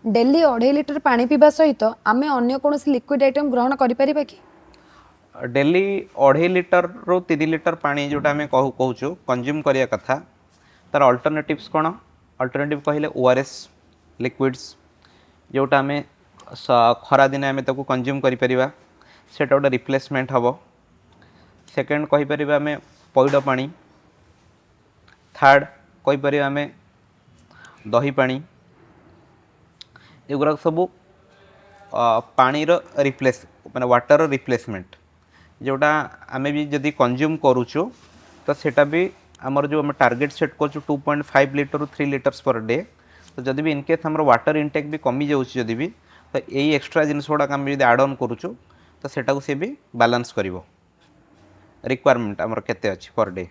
Daily 2.5 litre पानी पीवा सहित आमे अन्य कौन लिक्विड आइटम ग्रहण करिपरिबा कि? डेली 2.5 लिटर रू 3 लिटर पानी जोटा आम कहूँ कंज्यूम करिया कथा तार अल्टरनेटिव्स कौन अल्टरनेटिव कहले ओआरएस लिक्विड्स जोटा आम खरा दिन आम ताको कंज्यूम करिपरिबा सेटा गोटे रिप्लेसमेंट हम। सेकेंड कहीपर आम पैड पानी। थर्ड कहीपर आम दही पानी। एगुरा सब पानीर रिप्लेस माने वाटर रिप्लेसमेंट जोटा आम भी जदि कंज्यूम करुचु तो सेटा भी आमर जो आम टार्गेट सेट कर 2.5 लिटर 3 लिटर्स पर डे। तो जदि भी इनकेस आम वाटर इनटेक भी कमी जाऊँगी जदि भी तो यही एक्स्ट्रा जिनस गुड़ाक आम जब आड ऑन करुचु तो सेटा को सी भी बैलेंस कर रिक्वायरमेंट आमर केते अच्छी पर डे।